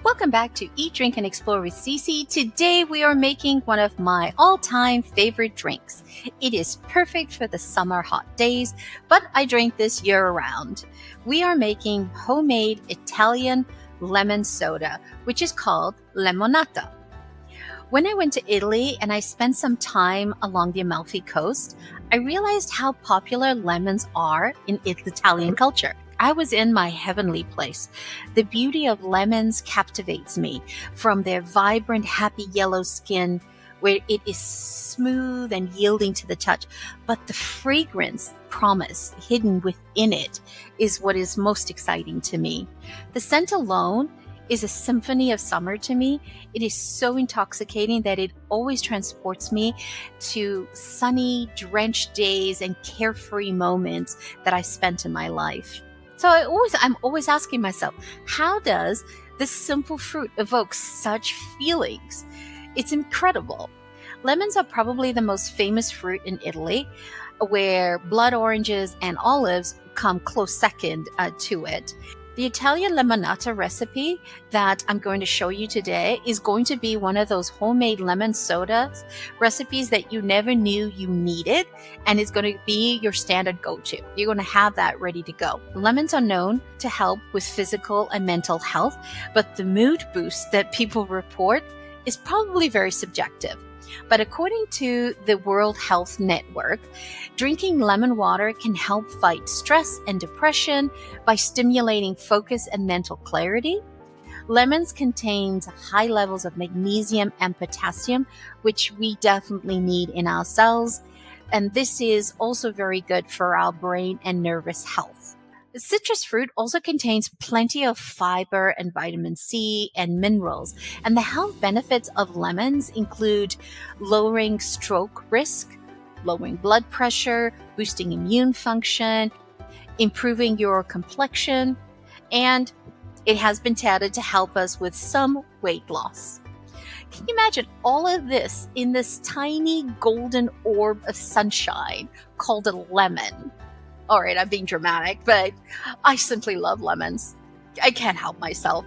Welcome back to Eat, Drink, and Explore with Cece. Today we are making one of my all-time favorite drinks. It is perfect for the summer hot days, but I drink this year-round. We are making homemade Italian lemon soda, which is called limonata. When I went to Italy and I spent some time along the Amalfi Coast, I realized how popular lemons are in Italian culture. I was in my heavenly place. The beauty of lemons captivates me, from their vibrant, happy yellow skin, where it is smooth and yielding to the touch. But the fragrance promise hidden within it is what is most exciting to me. The scent alone is a symphony of summer to me. It is so intoxicating that it always transports me to sunny, drenched days and carefree moments that I spent in my life. So I'm always asking myself, how does this simple fruit evoke such feelings? It's incredible. Lemons are probably the most famous fruit in Italy, where blood oranges and olives come close second to it. The Italian Limonata recipe that I'm going to show you today is going to be one of those homemade lemon soda recipes that you never knew you needed, and it's going to be your standard go-to. You're going to have that ready to go. Lemons are known to help with physical and mental health, but the mood boost that people report is probably very subjective. But according to the World Health Network, drinking lemon water can help fight stress and depression by stimulating focus and mental clarity. Lemons contain high levels of magnesium and potassium, which we definitely need in our cells. And this is also very good for our brain and nervous health. The citrus fruit also contains plenty of fiber and vitamin C and minerals, and the health benefits of lemons include lowering stroke risk, lowering blood pressure, boosting immune function, improving your complexion, and it has been touted to help us with some weight loss. Can you imagine all of this in this tiny golden orb of sunshine called a lemon? All right, I'm being dramatic, but I simply love lemons. I can't help myself.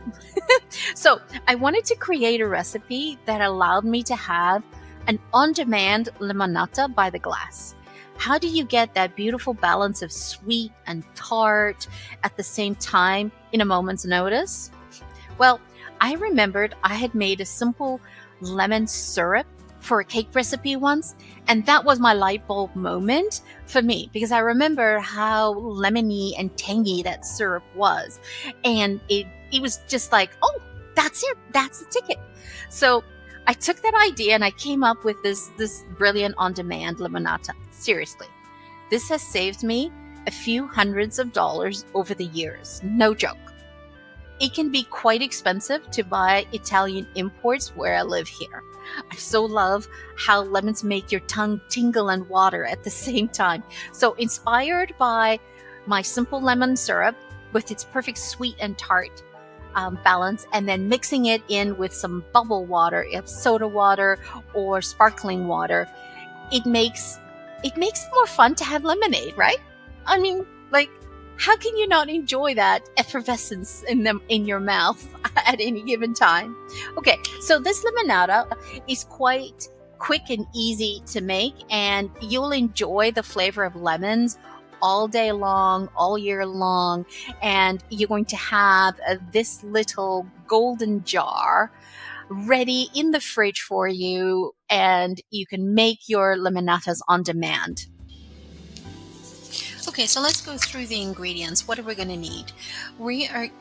So I wanted to create a recipe that allowed me to have an on-demand limonata by the glass. How do you get that beautiful balance of sweet and tart at the same time in a moment's notice? Well, I remembered I had made a simple lemon syrup for a cake recipe once, and that was my light bulb moment for me, because I remember how lemony and tangy that syrup was, and it was just like, oh, that's it, that's the ticket. So I took that idea and I came up with this brilliant on-demand limonata. Seriously, this has saved me a few hundreds of dollars over the years, no joke. It can be quite expensive to buy Italian imports where I live here. I so love how lemons make your tongue tingle and water at the same time. So inspired by my simple lemon syrup with its perfect sweet and tart balance, and then mixing it in with some bubble water, if soda water or sparkling water, it makes it more fun to have lemonade, right? I mean, like, how can you not enjoy that effervescence in your mouth at any given time? Okay, so this limonata is quite quick and easy to make, and you'll enjoy the flavor of lemons all day long, all year long, and you're going to have this little golden jar ready in the fridge for you, and you can make your limonatas on demand. Okay, so let's go through the ingredients. What are we going to need?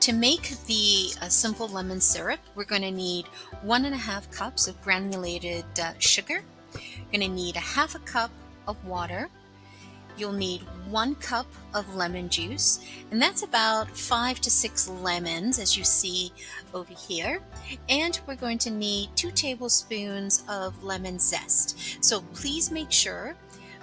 To make the simple lemon syrup, we're going to need 1.5 cups of granulated sugar. You're going to need 1/2 cup of water. You'll need 1 cup of lemon juice, and that's about 5 to 6 lemons, as you see over here. And we're going to need 2 tablespoons of lemon zest. So please make sure,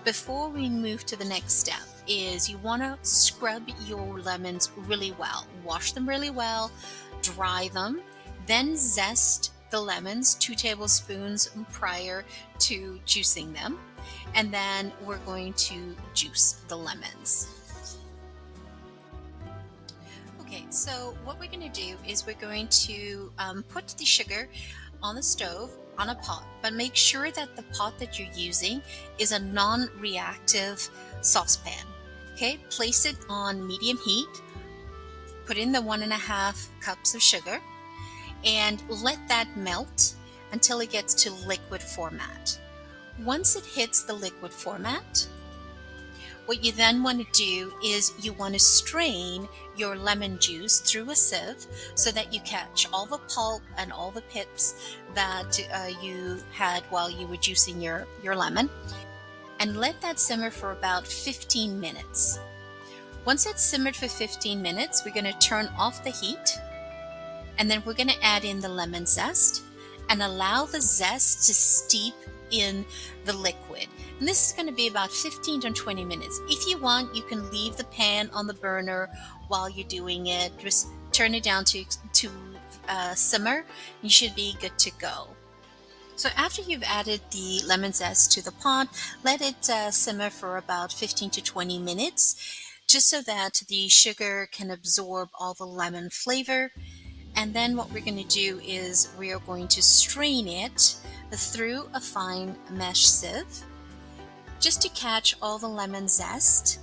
before we move to the next step, is you want to scrub your lemons really well. Wash them really well, dry them, then zest the lemons 2 tablespoons prior to juicing them. And then we're going to juice the lemons. Okay, so what we're going to do is we're going to put the sugar on the stove on a pot, but make sure that the pot that you're using is a non-reactive saucepan. Okay, place it on medium heat, put in the 1.5 cups of sugar, and let that melt until it gets to liquid format. Once it hits the liquid format, what you then want to do is you want to strain your lemon juice through a sieve so that you catch all the pulp and all the pips that you had while you were juicing your lemon, and let that simmer for about 15 minutes. Once it's simmered for 15 minutes, we're going to turn off the heat, and then we're going to add in the lemon zest and allow the zest to steep in the liquid. And this is going to be about 15 to 20 minutes. If you want, you can leave the pan on the burner while you're doing it. Just turn it down to simmer. You should be good to go. So after you've added the lemon zest to the pot, let it simmer for about 15 to 20 minutes, just so that the sugar can absorb all the lemon flavor. And then what we're going to do is we are going to strain it through a fine mesh sieve just to catch all the lemon zest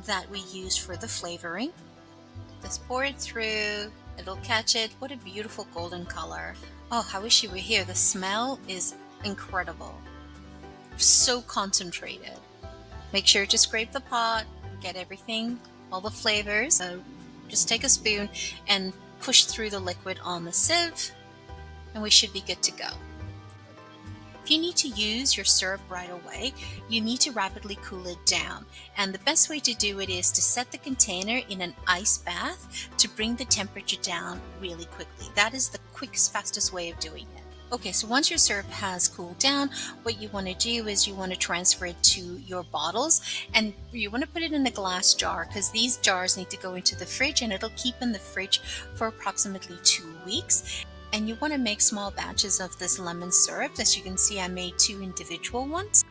that we use for the flavoring. Just pour it through, it'll catch it. What a beautiful golden color. Oh, I wish you were here. The smell is incredible. So concentrated. Make sure to scrape the pot, get everything, all the flavors. Just take a spoon and push through the liquid on the sieve, and we should be good to go. If you need to use your syrup right away, you need to rapidly cool it down. And the best way to do it is to set the container in an ice bath to bring the temperature down really quickly. That is the quickest, fastest way of doing it. Okay, so once your syrup has cooled down, what you want to do is you want to transfer it to your bottles, and you want to put it in a glass jar because these jars need to go into the fridge, and it'll keep in the fridge for approximately 2 weeks. And you want to make small batches of this lemon syrup. As you can see, I made 2 individual ones.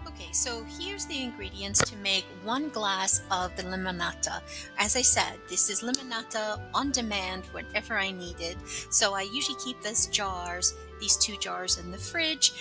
Okay, so here's the ingredients to make 1 glass of the limonata. As I said, this is limonata on demand whenever I need it. So I usually keep these 2 jars in the fridge.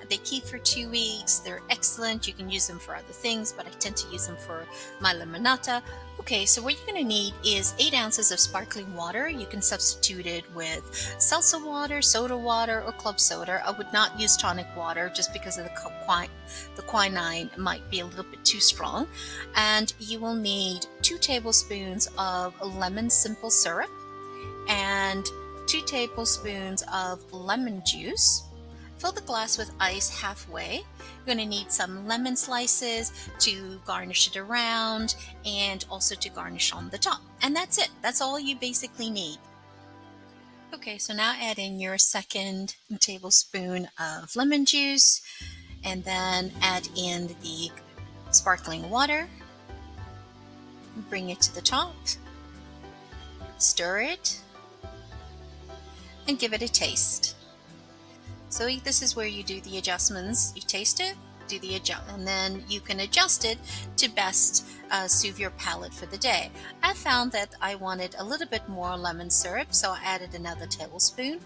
They keep for 2 weeks. They're excellent. You can use them for other things, but I tend to use them for my limonata. Okay, so what you're going to need is 8 ounces of sparkling water. You can substitute it with seltzer water, soda water, or club soda. I would not use tonic water just because of the quinine might be a little bit too strong. And you will need 2 tablespoons of lemon simple syrup and 2 tablespoons of lemon juice. Fill the glass with ice halfway. You're going to need some lemon slices to garnish it around and also to garnish on the top. And that's it. That's all you basically need. Okay, so now add in your 2nd tablespoon of lemon juice and then add in the sparkling water. Bring it to the top. Stir it and give it a taste. So this is where you do the adjustments. You taste it, do the adjust, and then you can adjust it to best soothe your palate for the day. I found that I wanted a little bit more lemon syrup, so I added another tablespoon,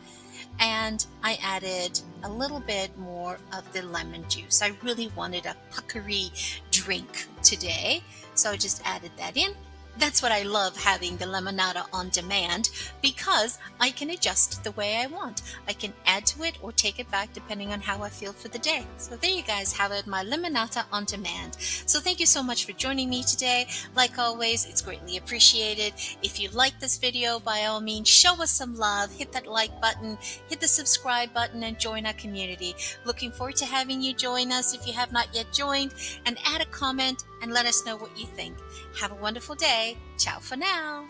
and I added a little bit more of the lemon juice. I really wanted a puckery drink today, so I just added that in. That's what I love having the limonata on demand, because I can adjust it the way I want. I can add to it or take it back depending on how I feel for the day. So there you guys have it, my limonata on demand. So thank you so much for joining me today. Like always, it's greatly appreciated. If you like this video, by all means, show us some love. Hit that like button, hit the subscribe button, and join our community. Looking forward to having you join us if you have not yet joined, and add a comment and let us know what you think. Have a wonderful day. Ciao for now.